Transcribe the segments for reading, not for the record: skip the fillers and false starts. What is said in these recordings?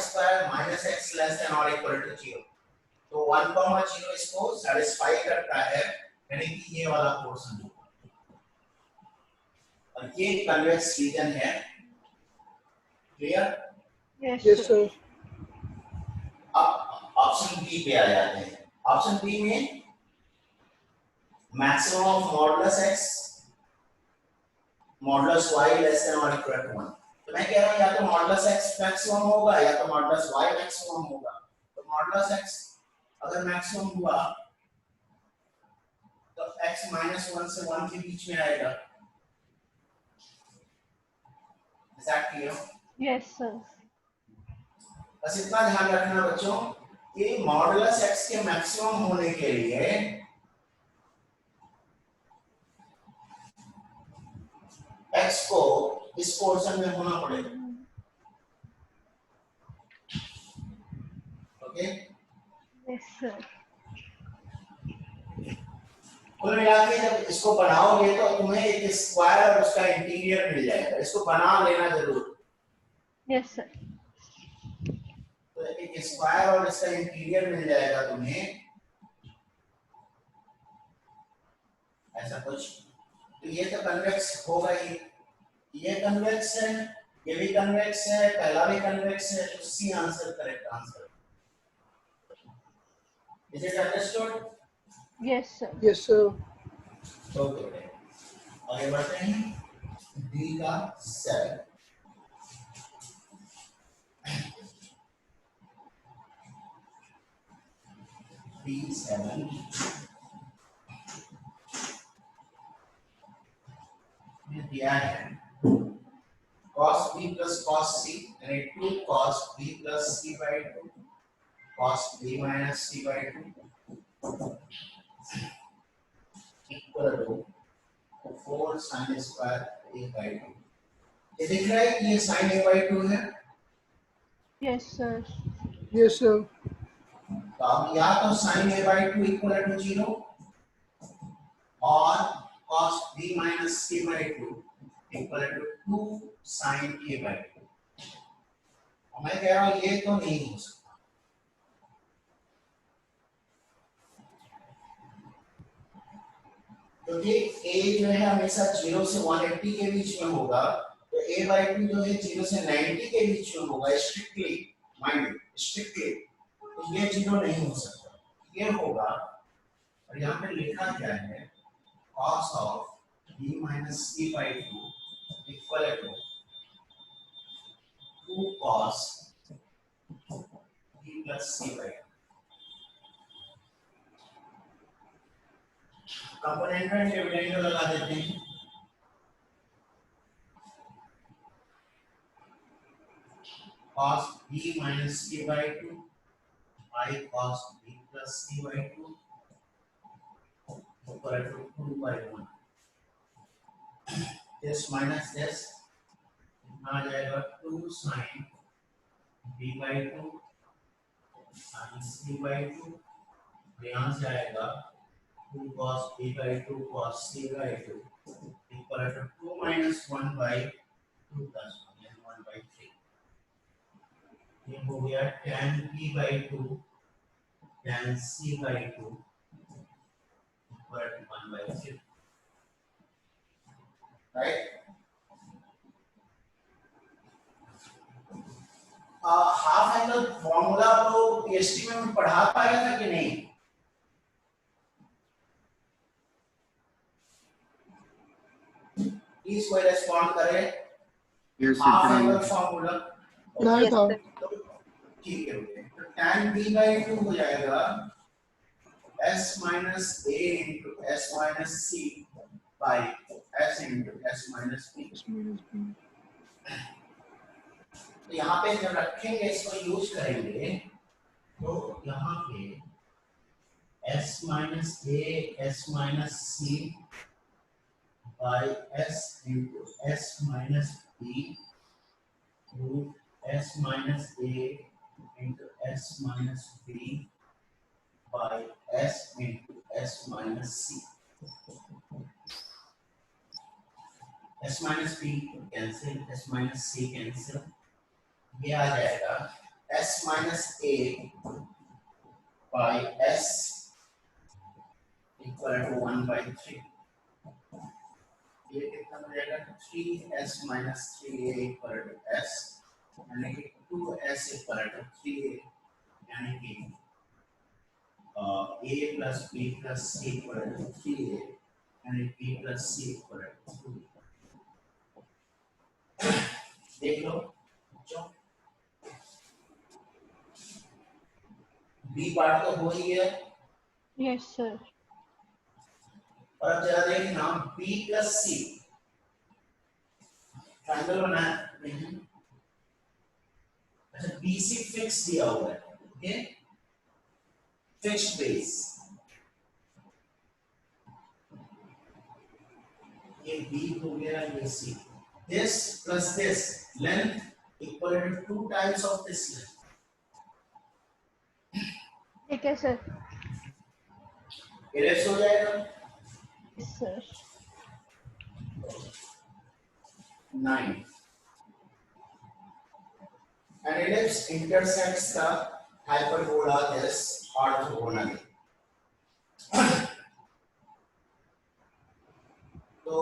Square minus x less than और equal to 0। तो 1,0 इसको सेटिस्फाई करता है, यानी कि ये वाला पोर्शन और ये कन्वेक्स रीजन है। क्लियर? Yes sir. अब ऑप्शन बी पे आ जाते हैं। ऑप्शन बी में maximum of modulus x modulus y less than और इक्वल टू 1। तो मैं कह रहा हूं या तो मॉडुलस एक्स मैक्सिमम होगा या तो मॉडुलस वाई मैक्सिमम होगा। तो मॉडुलस एक्स अगर मैक्सिमम हुआ तो x -1 से 1 के बीच में आएगा। Is that clear? Yes sir. बस इतना ध्यान रखना बच्चों कि मॉडुलस x के मैक्सिमम होने के लिए x को इस पोर्शन में होना पड़ेगा। ओके? Yes sir. कुल मिला के जब इसको बनाओगे तो तुम्हें एक स्क्वायर और उसका इंटीरियर मिल जाएगा। इसको बना लेना जरूर। Yes sir. तो एक स्क्वायर और इसका इंटीरियर मिल जाएगा तुम्हें ऐसा कुछ। तो ये तो कन्वेक्स होगा ही, ये कन्वेक्स है, ये भी कन्वेक्स है, पहला भी कन्वेक्स है। तो C answer correct answer. Is it understood? Yes sir. Yes sir. Okay, आगे बढ़ते हैं। डी का 7 D7 में दिया है cos b plus cos c यानी 2 cos b plus c by 2 cos b minus c by 2 equal to 4 sin square a by 2। ये दिख रहा है कि ये sin a by 2 है। Yes sir. Yes sir. तो अब या तो sin a by 2 equal to 0 और cos b minus c by 2 equal to 2 sin a by 2। और मैं कह रहा हूं ये तो नहीं हो सकता। क्योंकि a जो है हमेशा 0 से 180 के बीच में होगा, तो a by 2 जो है 0 से 90 के बीच में होगा। स्ट्रिक्टली माइंड स्ट्रिक्टली तो ये 0 नहीं हो सकता, ये होगा। और यहाँ पे लिखा क्या है cos of b minus c by 2 equal to 2 cos b plus c by 2। Component में डिविडेंड लगा देते हैं। cos b minus c by 2 by cos b plus c by 2 equal to 2 by 1। this minus this आ जाएगा 2 sin b by 2 sin c by 2। यहाँ से आएगा 2 cos b by 2 cos c by 2 equal to 2 minus 1 by 2 plus 1 and 1 by 3। ये हो गया tan b by 2 tan c by 2 equal to 1 by 3। Right? Half angle formula तो PhD में पढ़ा पाया था कि नहीं? प्लीज कोई रेस्पॉन्ड करे। हाफ एंगल फॉर्मूला नहीं था। ठीक है, तो tan b by 2 हो जाएगा s minus a into s minus c by s into s minus b। तो यहाँ पे जब रखेंगे इसको यूज करेंगे तो यहाँ पे s minus a s minus c by s into s minus b root s minus a into s minus b by s into s minus c। s minus b cancel, s minus c cancel, ये आ जाएगा s minus a by s equal to 1/3। ये कितना हो जाएगा 3s minus 3a equal to s, यानी कि 2s equal to 3a, यानी कि a plus b plus c equal to 3a, यानी b plus c equal to 2। देख लो बच्चों, b पार्ट तो हो ही है, Yes, sir. और अब जरा देखना b plus c ट्रायंगल बनाया नहीं। अच्छा BC फिक्स दिया हुआ है, ओके, फिक्स्ड बेस, ये B हो गया, ये C, this plus this length equal to 2 times of this length। ठीक है सर। इरेज हो जाएगा। Yes, sir. 9 an ellipse intersects the hyperbola is orthogonally। तो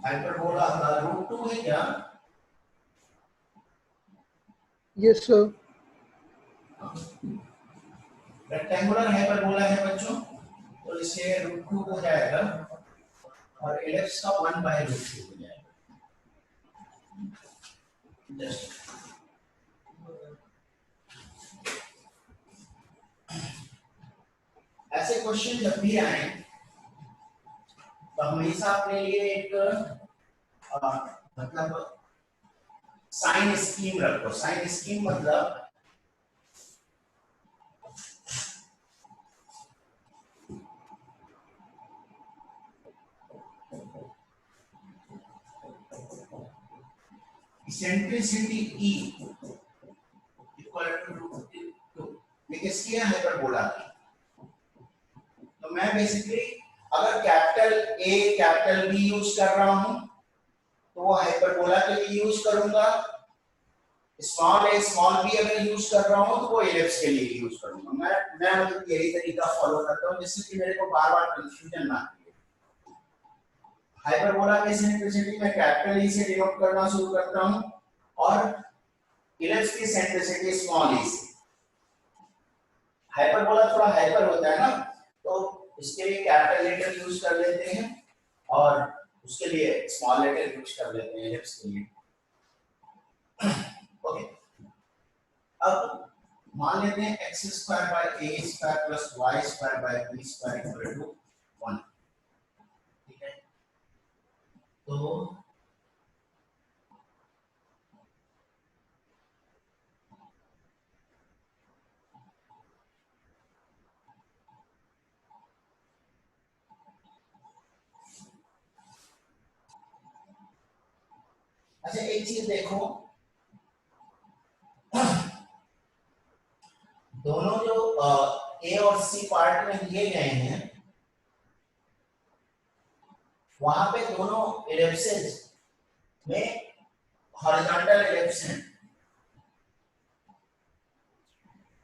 हाइपरबोला का √2 है क्या? Yes, sir. रेक्टेंगुलर हाइपरबोला है बच्चों, तो इसे √2 हो जाएगा और एलिप्स का 1/√2 हो जाएगा। ऐसे क्वेश्चन जब भी आए तो हमेशा अपने लिए एक मतलब साइन स्कीम रखो। साइन स्कीम मतलब इसेंट्रिसिटी E इक्वल टू √2, ये किसकी है? हाइपरबोला की। तो मैं बेसिकली अगर capital A capital B use कर रहा हूं तो वो हाइपरबोला के लिए यूज करूंगा, स्मॉल a स्मॉल b अगर यूज कर रहा हूं तो वो एलिप्स के लिए यूज करूंगा। मैं मतलब यही तरीका फॉलो करता हूं जिससे कि मेरे को बार-बार कंफ्यूजन ना आए। हाइपरबोला की सेंट्रिसिटी मैं कैपिटल E से डिनोट करना शुरू करता हूं और इलिप्स की सेंट्रिसिटी स्मॉल e से। हाइपरबोला थोड़ा हाइपर होता है ना, तो इसके लिए कैपिटल लेटर यूज कर लेते हैं और उसके लिए स्मॉल लेटर यूज कर लेते हैं इलिप्स के लिए। ओके, अब मान लेते हैं x² / a² + y² / b² = 1। ठीक है, तो अच्छा एक चीज देखो, दोनों जो ए और सी पार्ट में दिए गए हैं वहां पे दोनों इलिप्सेस में हॉरिजॉन्टल इलिप्स हैं।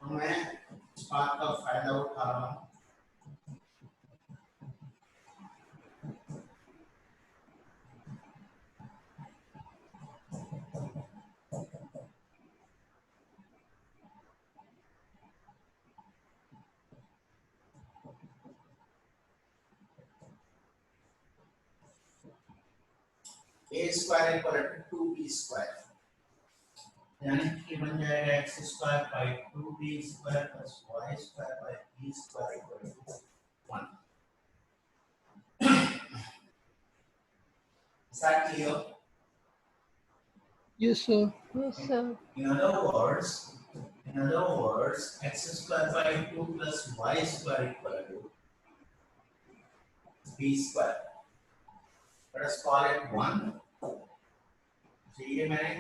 तो मैं इस बात का फायदा उठा रहा हूं। a² = 2b², यानी कि बन जाएगा x² / 2b² + y² / b² = 1। Is that clear? Yes, sir. Yes, sir. In other words, x² / 2 + y² = b²। Let us call it 1। तो ये मैंने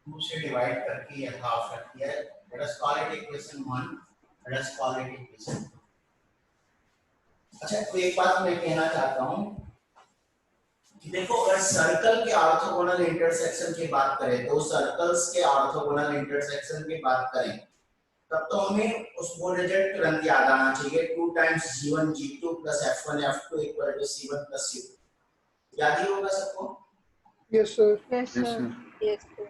2 से डिवाइड करके ये हाफ रख दिया है। Let us call it equation 1। Let us call it equation 2। अच्छा, तो एक बात मैं कहना चाहता हूँ, देखो अगर सर्कल के ऑर्थोगोनल इंटरसेक्शन की बात करें, दो सर्कल्स के ऑर्थोगोनल इंटरसेक्शन की बात करें, तब तो हमें उसको रिजल्ट तुरंत याद आना चाहिए, 2 times g1 g2 plus f1 f2 equal to c1 plus c2। याद ही होगा सबको? Yes, sir. Yes, Yes, sir. sir. Yes, sir.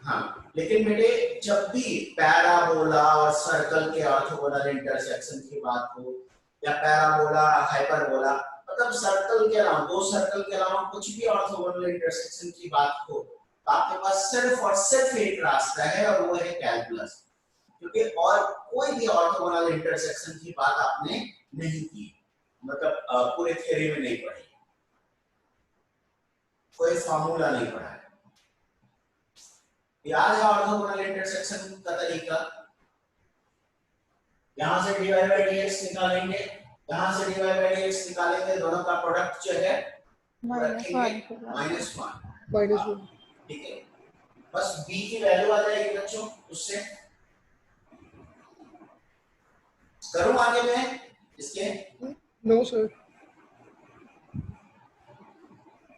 हाँ, लेकिन बेटे जब भी पैराबोला और सर्कल के ऑर्थोगोनल इंटरसेक्शन की बात हो, या पैराबोला हाइपरबोला, मतलब सर्कल के अलावा, दो सर्कल के अलावा कुछ भी ऑर्थोगोनल इंटरसेक्शन की बात हो, तो आपके पास सिर्फ और सिर्फ एक रास्ता है और वो है कैलकुलस, क्योंकि और कोई भी ऑर्थोगोनल इंटरसेक्शन की बात आपने नहीं की, मतलब पूरे थ्योरी में नहीं पढ़ी, कोई फॉर्मूला नहीं पढ़ा है। याद है ऑर्थोगोनल इंटरसेक्शन का तरीका? यहां से dy by dx निकालेंगे, यहां से dy by dx निकालेंगे, दोनों का प्रोडक्ट जो है -1 -1, -1. ठीक है। बस b की वैल्यू आ जाएगी बच्चों, उससे करूं आगे मैं इसके? No, sir.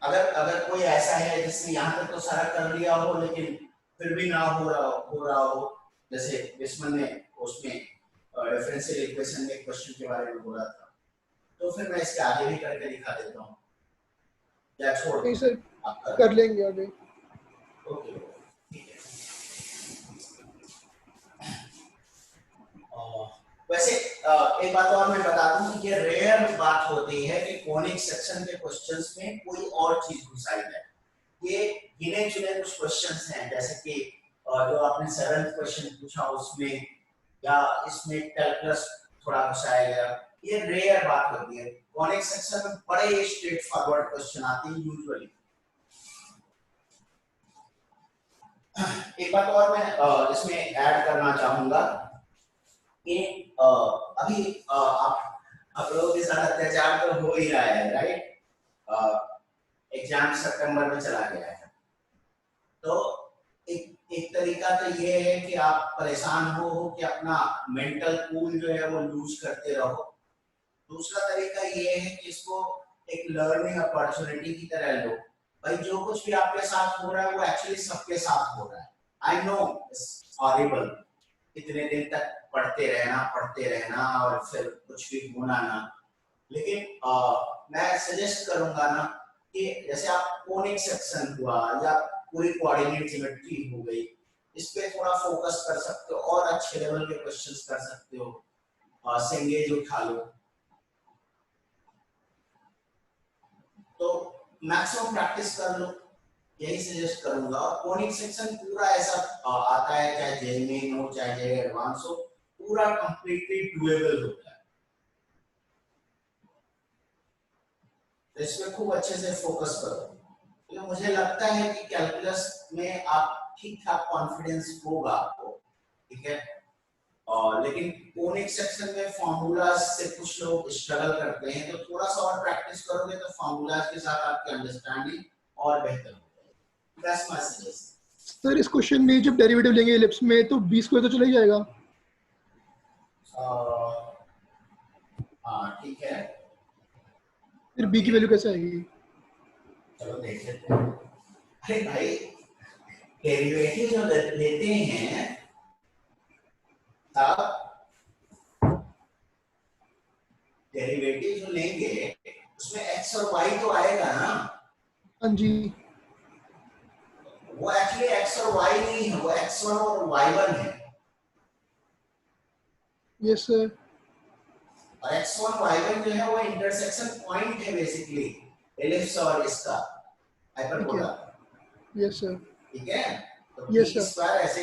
अगर कोई ऐसा है जिसने यहाँ तक तो सारा कर लिया हो लेकिन फिर भी ना हो रहा हो, जैसे बिस्मन ने उसमें डिफरेंशियल इक्वेशन में क्वेश्चन के बारे में बोला था, तो फिर मैं इसके आगे भी करके दिखा देता हूँ, या छोड़ नहीं सर, आप कर लेंगे आगे। ओके, ठीक है। वैसे एक बात और मैं बता दूं कि ये रेयर बात होती है कि कोनिक सेक्शन के क्वेश्चंस में कोई और चीज घुसाई जाए। ये गिने चुने कुछ क्वेश्चंस हैं, जैसे कि जो आपने 7th क्वेश्चन पूछा उसमें, या इसमें कैलकुलस थोड़ा घुसाया गया, ये रेयर बात होती है। कोनिक सेक्शन में बड़े स्ट्रेट फॉरवर्ड क्वेश्चन आते हैं यूजुअली। एक बात और मैं इसमें ऐड करना चाहूंगा कि अभी आप लोगों के साथ अत्याचार तो हो ही रहा है, राइट? एग्जाम सितंबर में चला गया है, तो एक तरीका तो ये है कि आप परेशान हो कि अपना मेंटल कूल जो है वो लूज करते रहो। दूसरा तरीका ये है कि इसको एक लर्निंग अपॉर्चुनिटी की तरह लो। भाई जो कुछ भी आपके साथ हो रहा है वो एक्चुअली सबके साथ हो रहा है। आई नो इट्स हॉरिबल, इतने दिन तक पढ़ते रहना और फिर कुछ भी होना ना, लेकिन मैं सजेस्ट करूंगा ना कि जैसे आप कोनिक सेक्शन हुआ या पूरी कोऑर्डिनेट ज्योमेट्री हो गई, इस पे थोड़ा फोकस कर सकते हो और अच्छे लेवल के क्वेश्चंस कर सकते हो। सेंगेज उठा लो, तो मैक्सिमम प्रैक्टिस कर लो, यही सजेस्ट करूंगा। और कोनिक सेक्शन पूरा ऐसा आता है, चाहे जेई मेन हो चाहे जेई एडवांस हो, पूरा कंप्लीटली डुएबल होता है। तो इसमें खूब अच्छे से फोकस करो। तो मुझे लगता है कि कैलकुलस में आप ठीक ठाक कॉन्फिडेंस होगा आपको, ठीक है। और लेकिन कोनिक सेक्शन में फॉर्मूलाज से कुछ लोग स्ट्रगल करते हैं, तो थोड़ा सा और प्रैक्टिस करोगे तो फॉर्मूलाज के साथ आपकी अंडरस्टैंडिंग और बेहतर हो जाएगी। That's my suggestion. सर इस क्वेश्चन में जब डेरिवेटिव लेंगे एलिप्स में तो b स्क्वायर तो चला ही जाएगा। हाँ ठीक है, फिर b की वैल्यू कैसे आएगी? चलो देख लेते हैं। अरे भाई डेरिवेटिव जो लेते हैं तब डेरिवेटिव जो लेंगे उसमें x और y तो आएगा ना। हाँ जी। वो एक्चुअली x और y नहीं है, वो x1 और y1 है। Yes sir. और x1 y1 जो है वो इंटरसेक्शन पॉइंट है बेसिकली एलिप्स और इसका हाइपरबोला। Yes sir. ठीक है, तो Yes, b sir. स्क्वायर ऐसे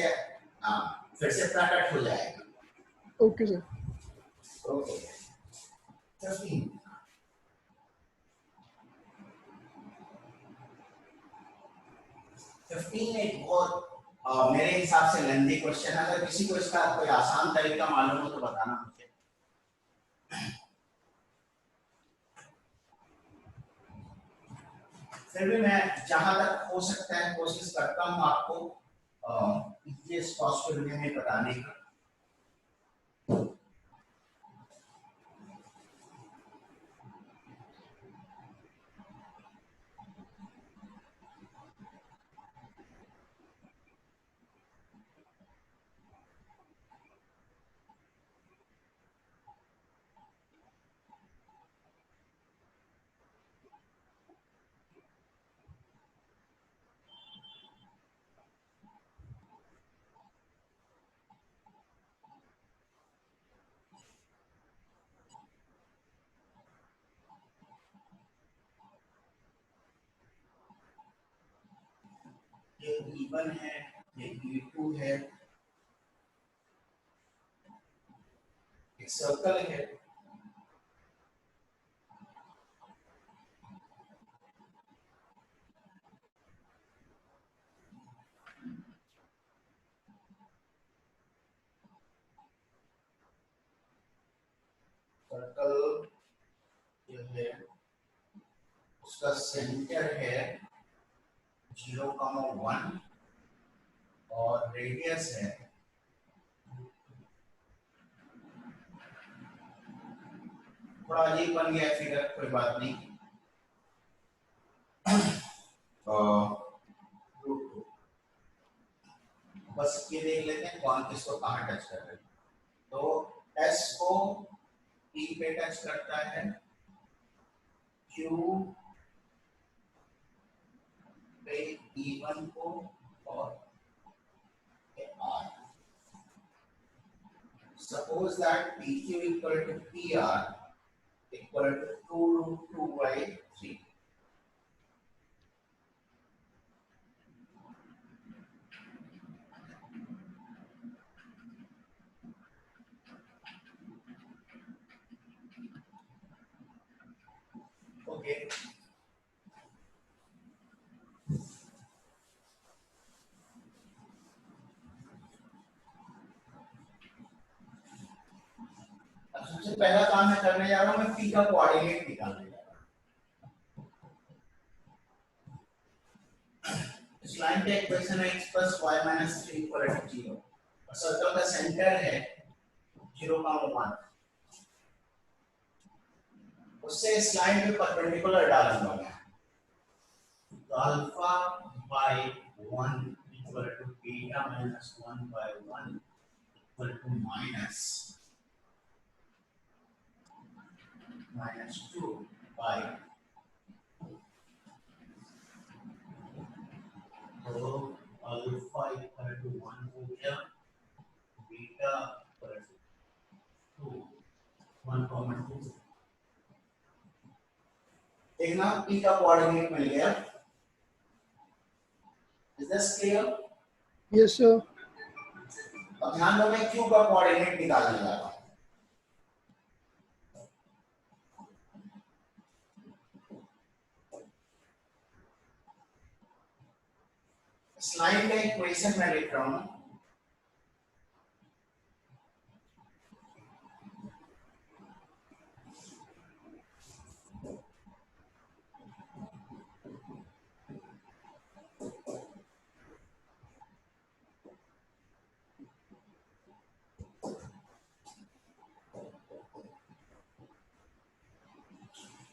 फिर से प्रकट हो जाएगा। Okay sir. ओके, 15 एक बहुत मेरे हिसाब से लेंदी क्वेश्चन है। अगर किसी को इसका कोई आसान तरीका मालूम हो तो बताना मुझे। फिर भी मैं जहां तक हो सकता है कोशिश करता हूं आपको ये स्पष्ट में बताने का। ये E1 है, ये E2 है, एक सर्कल है, सर्कल ये है, उसका सेंटर है 0,1 और रेडियस है थोड़ा अजीब बन गया फिगर, कोई बात नहीं, √2। बस ये देख लेते हैं कौन किसको कहाँ टच कर रहे हैं। तो S को P पे टच करता है, Q पे E1 को और R। Suppose that PQ equal to PR equal to 2√2/3. Okay. अब सबसे पहला काम मैं करने जा रहा हूँ, मैं P का कोऑर्डिनेट निकालने जा रहा हूँ। इस लाइन का इक्वेशन है x + y - 3 = 0 और सर्कल का सेंटर है 0,1। उससे इस लाइन पे परपेंडिकुलर डालूंगा मैं, तो alpha by 1 equal to beta minus 1 by 1 equal to minus 2 by, तो अल्फा इक्वल टू 1 हो गया, बीटा इक्वल टू 2, 1,2। देखना P का कोऑर्डिनेट मिल गया। Is this clear? Yes, sir. अब ध्यान दो, मैं Q का कोऑर्डिनेट निकालने जा रहा हूँ। इस लाइन का इक्वेशन मैं लिख रहा हूँ,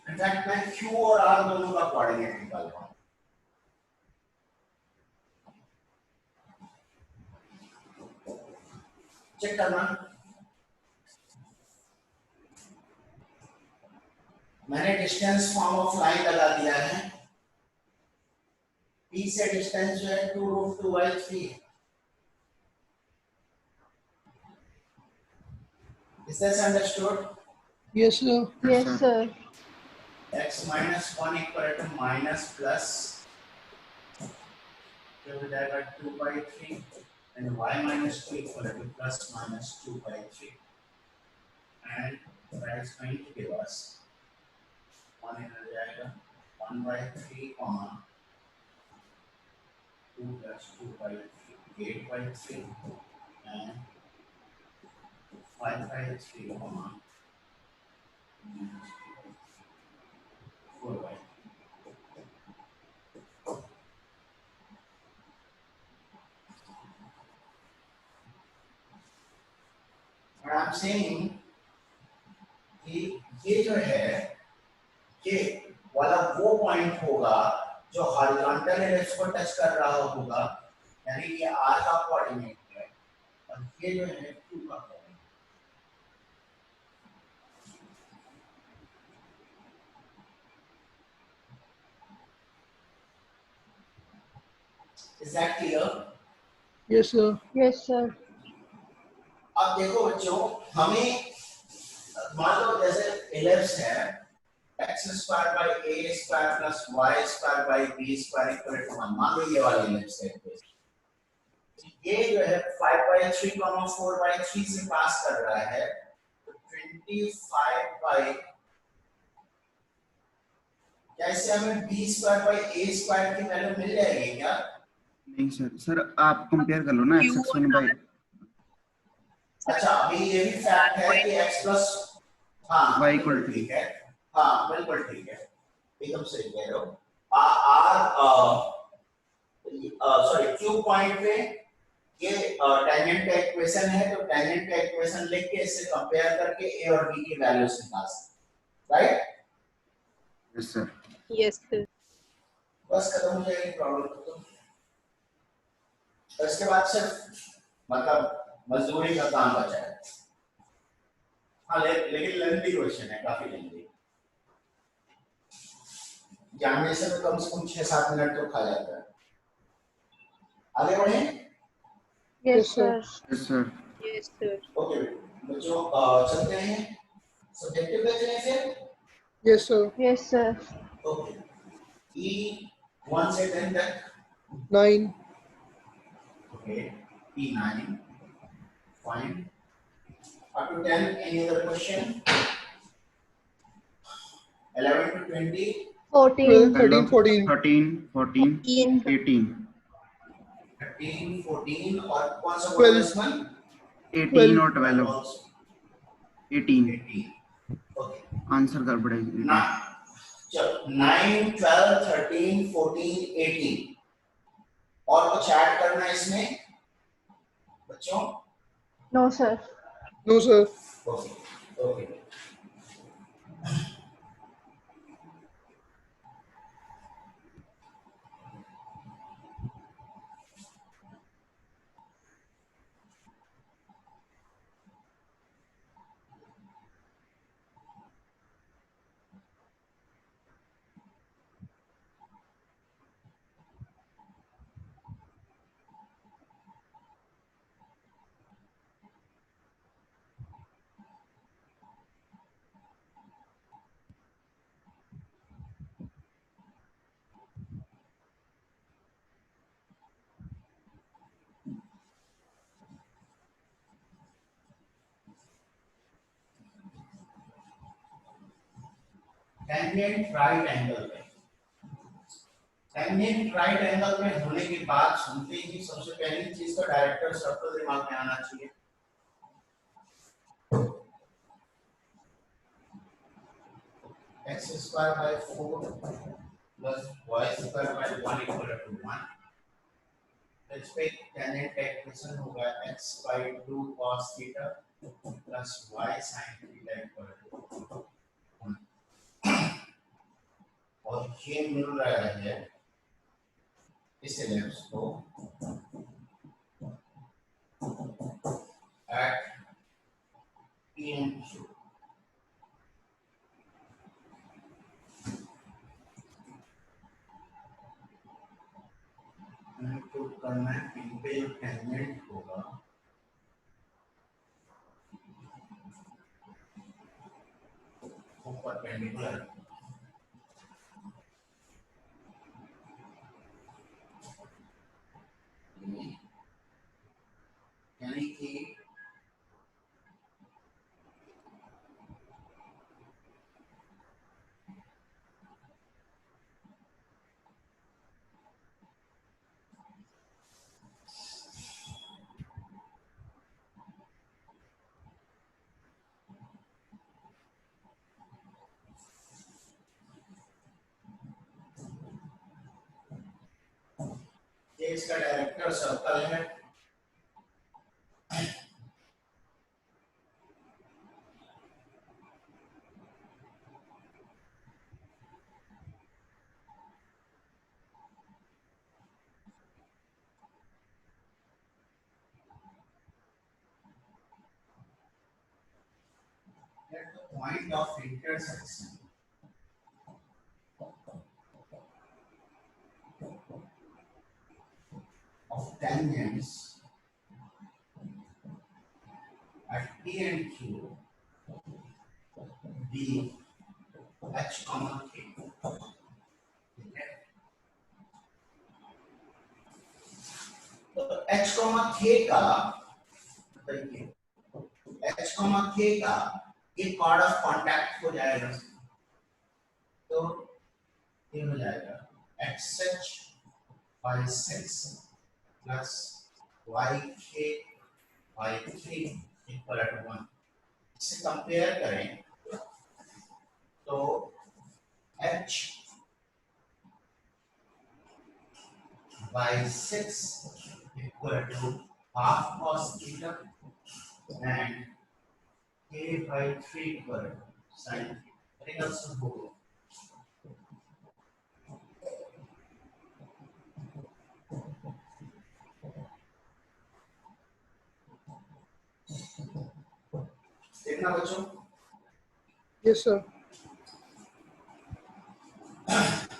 इनफैक्ट मैं Q और R दोनों का कोऑर्डिनेट निकाल रहा हूँ। चेक करना, मैंने डिस्टेंस फॉर्म ऑफ लाइन लगा दिया है। P से डिस्टेंस जो है 2√2/3 है। Is this understood? Yes, sir. Yes, sir. X - 1 equal to minus plus, जो हो जाएगा 2/3 and y - 2 equal to plus minus 2/3, and that is going to give us 1 हो जाएगा 1/3, 2 plus 2/3, 8/3 and 5/3, minus 4/3. और I'm saying कि ये जो है, ये वाला वो पॉइंट होगा जो हॉरिजॉन्टल एलिप्स को टच कर रहा होगा, यानी ये R का कोऑर्डिनेट है और ये जो है Q का coordinate. Is that clear? Yes, sir. Yes, sir. अब देखो बच्चों, हमें मान लो जैसे एलिप्स है, x square by a square plus y square by b square equal to 1। मान लो ये वाली लिमिट्स है। ये जो है 5/3, 4/3 से पास कर रहा है, तो 25 बाय, क्या इससे हमें b square by a square की वैल्यू मिल जाएगी क्या? नहीं सर, सर आप कंपेयर कर लो ना x1 बाई। अच्छा, अभी ये भी फैक्ट है कि x प्लस, हाँ y इक्वल टू, ठीक है, हाँ बिल्कुल ठीक है, एकदम सही कह रहे हो। r सॉरी क्यू पॉइंट पे ये टेंजेंट का इक्वेशन है, तो टेंजेंट का इक्वेशन लिख के इससे कंपेयर करके a और b की वैल्यूज निकाल सकते, right? Yes sir. Yes sir. बस खत्म हो जाएगी प्रॉब्लम तो इसके बाद सिर्फ मतलब मजदूरी का काम बचा है। हाँ लेकिन लेंथी क्वेश्चन है, काफी लेंथी, जानने से तो कम से कम 6-7 मिनट तो खा जाता है। आगे बढ़े? Yes sir. Yes sir. Yes sir. Okay बच्चों, चलते हैं सब्जेक्टिव पे चलें फिर। Yes sir. Yes sir. Okay, e 1 से 10 तक 9. Okay, e9 fine, up to 10 any other question? 11 to 20 14 13, 14. 13, 14, 18, 13 14 और कौन सा बोला 12. इसमें? 18 और 12, 18 18 ओके आंसर कर पड़ेगी। ना, चलो 9 12 13 14 18 और कुछ ऐड करना है इसमें बच्चों? No sir. No sir. Okay okay, tangent right angle पे, टेंजेंट राइट एंगल में होने के बाद सुनते ही सबसे पहली चीज तो डायरेक्टर सर्कल दिमाग में आना चाहिए। x square by 4 plus y square by 1 equal to 1। इस पे टेंजेंट का इक्वेशन होगा x by 2 cos theta plus y sin theta equal to 1। और ये मिल रहा है इस एलिप्स को at P and Q। तो करना है P पे जो टेंजेंट होगा वो परपेंडिकुलर, यानी कि ये इसका डायरेक्टर सर्कल है। At the point of intersection of tangents at P and Q, D h comma k, ठीक है। तो h कॉमा k का देखिए h कॉमा k का ये कॉर्ड ऑफ कांटेक्ट हो जाएगा, तो ये हो जाएगा xh by 6 plus yk by 3 equal to 1। इसे कंपेयर करें तो h by 6 equal to half cos theta and k by 3 equal to sin theta। I also go देखना बच्चों, यस सर।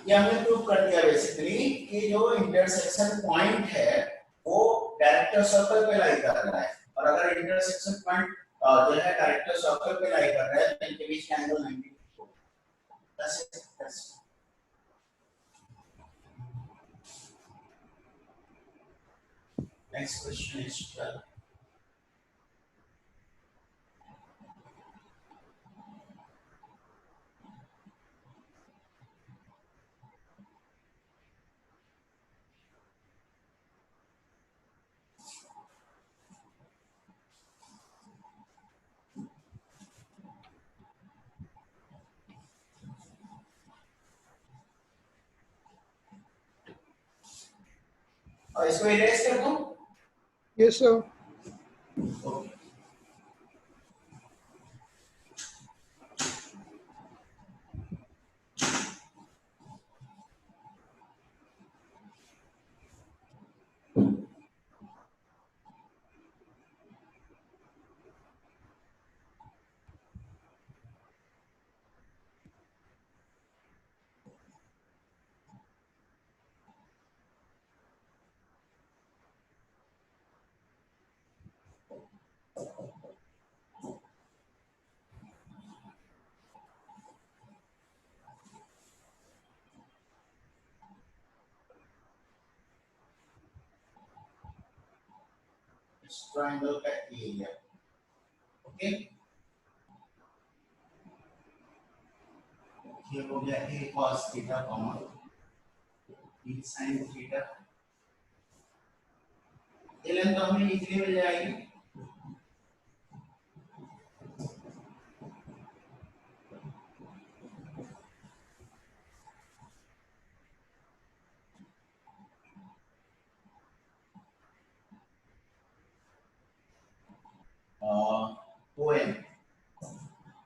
ये हमने प्रूव कर दिया बेसिकली कि जो इंटरसेक्शन पॉइंट है वो डायरेक्टर सर्कल पे लाई कर रहा है, और अगर इंटरसेक्शन पॉइंट जो है डायरेक्टर सर्कल पे लाई कर रहा है तो इनके बीच का एंगल 90 होगा। Next question is 12। और इसको इरेज कर दूं? Yes sir. ओके। इस ट्रायंगल का एरिया, ओके। ये हो गया a cos theta comma b sin theta. ये लेंथ तो हमें इजीली मिल जाएगी।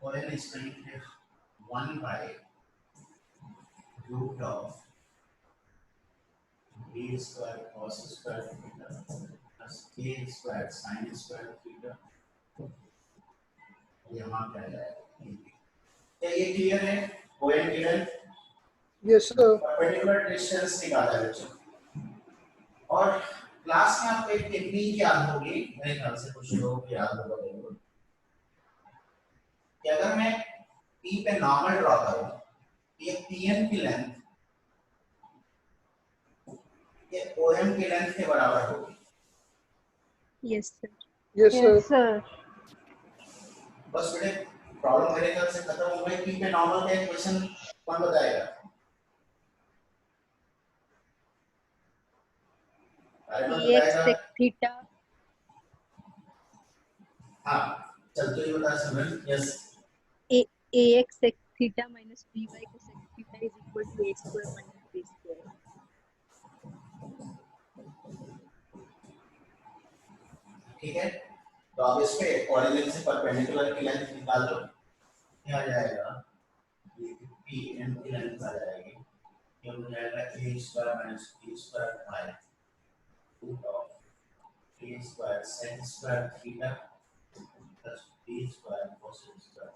ON is going to be 1 by root of b square cos square theta plus a square sin square theta। यहाँ क्या जाएगा? क्या ये क्लियर है? ON clear? Yes sir. Perpendicular distance निकाला है बच्चों। और क्लास में आपको एक टेक्निक याद होगी, मेरे ख्याल से कुछ लोगों को याद होगा जरूर, कि अगर मैं P पे नॉर्मल ड्रॉ करूं, ये PN की लेंथ ये OM की लेंथ के बराबर होगी। Yes sir. Yes sir. Yes sir. बस बेटे प्रॉब्लम मेरे ख्याल से खत्म हो गई। P पे नॉर्मल का इक्वेशन कौन बताएगा? ax sec theta। हाँ चल तो ये बता समझ। Yes ax sec theta minus by cosec theta is equal to a square minus b square। ठीक है, तो अब इस पे ओरिजिन से परपेंडिकुलर की लेंथ निकाल लो। क्या आ जाएगा? ये PN की लेंथ आ जाएगी, ये हो जाएगा a square minus b square by root of a square sec square theta plus b square cosec square।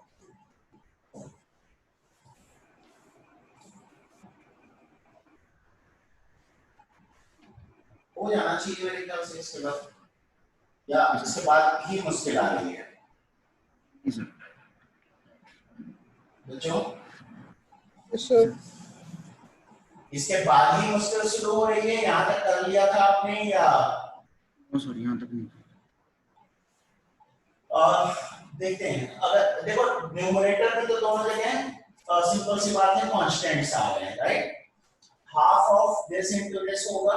हो जाना चाहिए मेरे ख्याल से इसके बाद, या इसके बाद ही मुश्किल आ रही है जी सर। बच्चों। Yes sir. इसके बाद ही मुश्किल शुरू हो रही है, यहाँ तक कर लिया था आपने या? सॉरी यहाँ तक नहीं। देखते हैं, अगर देखो न्यूमरेटर में तो दोनों जगह सिंपल सी बात है, कांस्टेंट्स आ रहे हैं, right? Half of this into this होगा,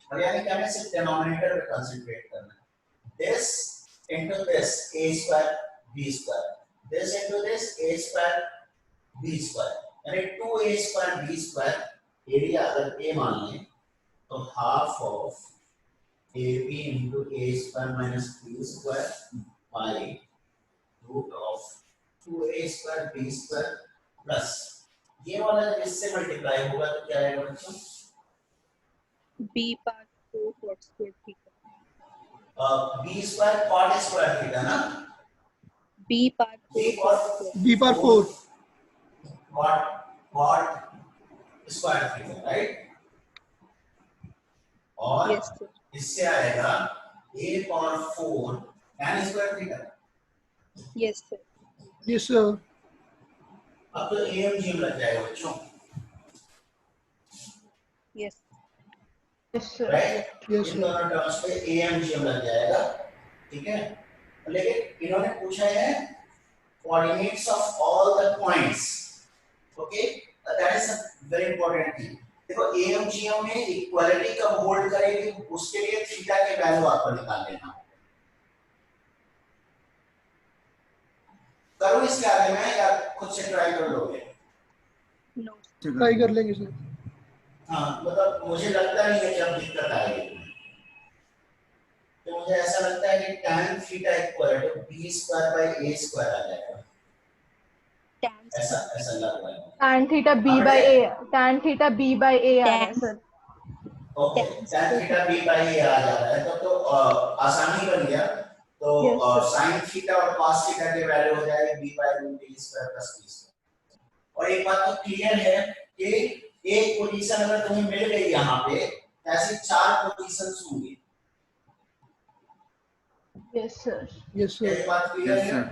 और यानी कि हमें सिर्फ डिनोमिनेटर पे कंसंट्रेट करना है। This into this a square b square, this into this a square b square, यानी 2a square b square, area अगर a मान लें तो half of ab into a square minus b square by root of 2a square b square plus ये वाला जब इससे multiply होगा तो क्या आएगा बच्चों? b part 4 cot square theta. b square cot square theta ना, b part 4 cot square। B part 4 cot square theta, right? और यस सर। इससे आएगा a power 4 tan square theta. Yes sir. Yes sir. अब तो AMGM लग जाएगा बच्चों, yes right? Yes in दोनों टर्म्स पे AMGM लग जाएगा, ठीक है? लेकिन इन्होंने पूछा है coordinates of all the points, okay? That is a very important thing. देखो AMGM में इक्वालिटी कब होल्ड करेगी, उसके लिए थीटा के वैल्यू आपको निकाल लेना। करो इसके आगे में या खुद से ट्राई कर लोगे? नो ट्राई कर लेंगे सर। हाँ, मतलब मुझे लगता नहीं है कि अब दिक्कत आएगी, तो मुझे ऐसा लगता है कि tan theta equal to b square by a square आ जाएगा, tan ऐसा लग रहा है। tan theta b by a, tan theta b by a आ रहा है tan sir. Okay, tan theta b by a आ जा रहा है, तो आसानी बन गया। तो Yes, sir. sin थीटा और cos थीटा की वैल्यू हो जाएगी b by root a square plus b square. और एक बात तो क्लियर है कि एक पोजीशन अगर तुम्हें मिल गई यहाँ पे, ऐसी 4 पोजीशंस होंगी। Yes sir. यस ये सर। बात क्लियर यस है? सर।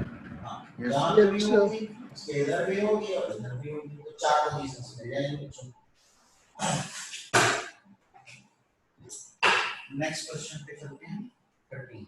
हाँ, Yes, यहाँ sir. पे भी होगी, इसके इधर भी होगी और इधर भी होगी, तो 4 पोजीशंस मिल जाएंगी बच्चों। नेक्स्ट क्वेश्चन पे चलते हैं, 13।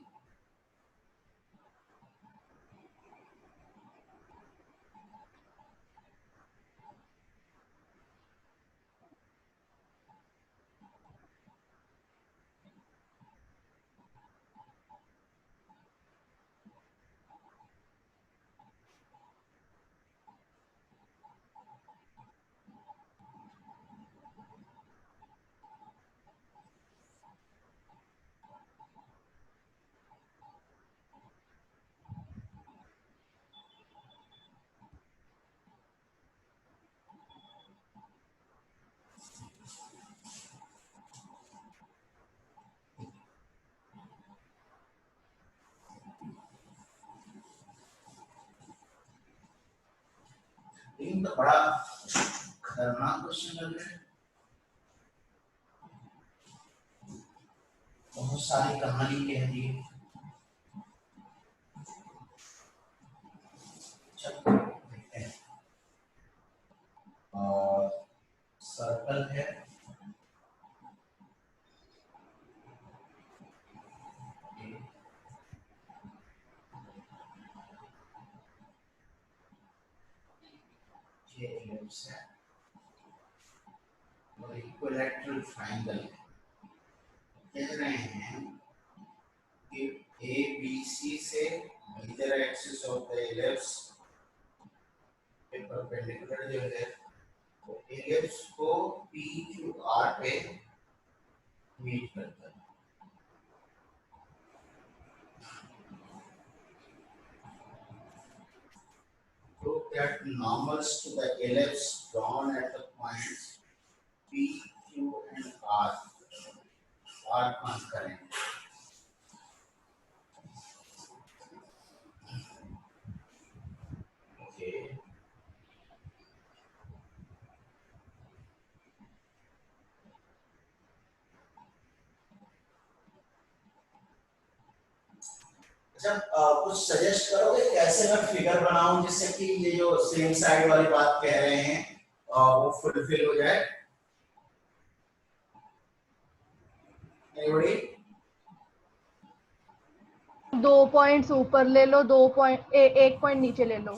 लेकिन तो बड़ा खतरनाक क्वेश्चन लग रहा है, बहुत सारी कहानी कह दी। चलो देखते हैं। सर्कल है, ये एलिप्स है और इक्विलैटरल ट्रायंगल है। कह रहे हैं कि ABC से major axis of the ellipse पे परपेंडिकुलर जो है वो एलिप्स को PQR पे मीट करता है। Prove that normals to the ellipse drawn at the points P, Q and R are concurrent. Okay. अच्छा, कुछ सजेस्ट करोगे कैसे मैं फिगर बनाऊं जिससे कि ये जो सेम साइड वाली बात कह रहे हैं वो फुलफिल हो जाए। Anybody? 2 पॉइंट्स ऊपर ले लो, 1 पॉइंट नीचे ले लो।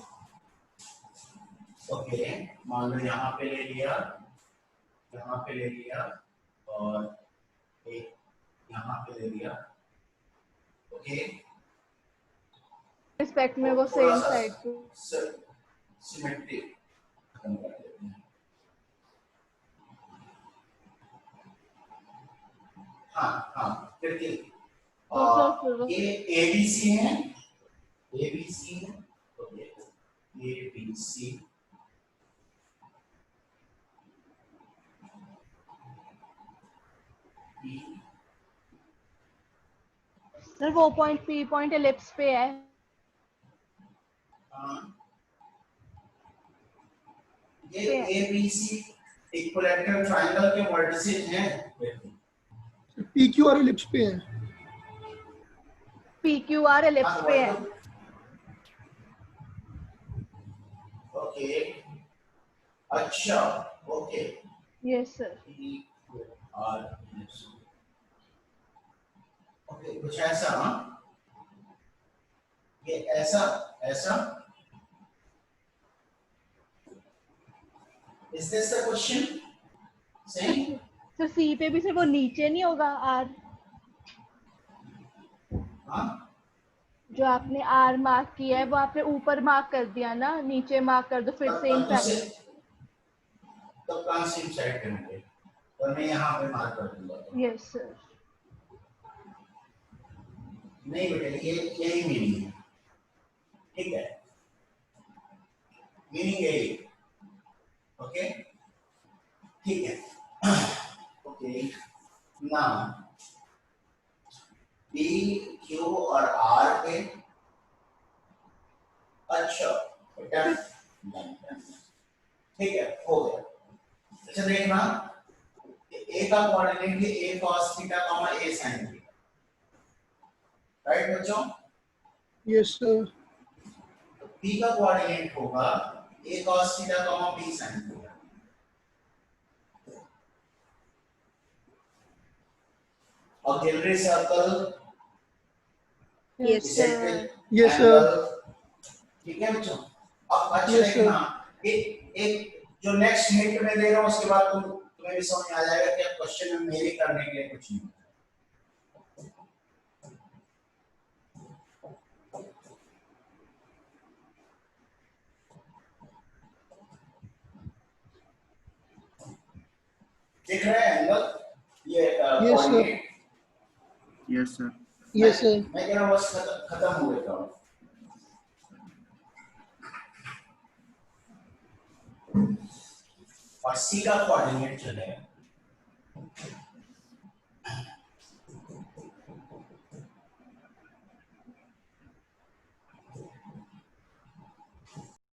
ओके, मान लो यहाँ पे ले लिया, यहाँ पे ले लिया और एक यहाँ पे ले लिया। ओके, रिस्पेक्ट में वो सेम साइड को सिमेट्री खत्म कर देते हैं। हाँ हाँ, फिर ये ABC है, ABC है, ओके, ABC सर वो पॉइंट P पॉइंट एलिप्स पे है। ये ABC इक्विलैटरल ट्रायंगल के वर्टिसेस हैं। PQR एलिप्स पे है। PQR एलिप्स पे है। ओके, अच्छा, okay, yes sir. PQR ellipse, okay, कुछ ऐसा, ये ऐसा ऐसा। Is this the question? सही? सर C पे भी सर वो नीचे नहीं होगा R, हाँ? जो आपने R मार्क किया है वो आपने ऊपर मार्क कर दिया ना, नीचे मार्क कर दो फिर सेम साइड। तो कहाँ सेम साइड करेंगे? तो मैं यहाँ पे मार्क कर दूंगा। Yes sir. नहीं बेटा, ये यही मीनिंग है, ठीक है? मीनिंग यही, ओके, ठीक है, ओके। ना P, Q और R पे, अच्छा बेटा, ठीक है, हो गया। अच्छा देखना, A का कोऑर्डिनेट है A cos theta, A sin theta, right बच्चों? Yes sir. P का कोऑर्डिनेट होगा A cos theta, B sin theta. Auxiliary circle, Yes, sir. Yes, sir. ठीक है बच्चों? अब अच्छा देखना, एक जो नेक्स्ट हिंट में दे रहा हूँ उसके बाद तुम्हें भी समझ में आ जाएगा कि अब क्वेश्चन में मेरे करने के लिए कुछ नहीं। दिख रहा है एंगल? ये Yes, sir. Coordinate? Yes sir. Yes, sir. मैं कह रहा हूँ बस खत्म हो गया काम। और C का कोऑर्डिनेट चलेगा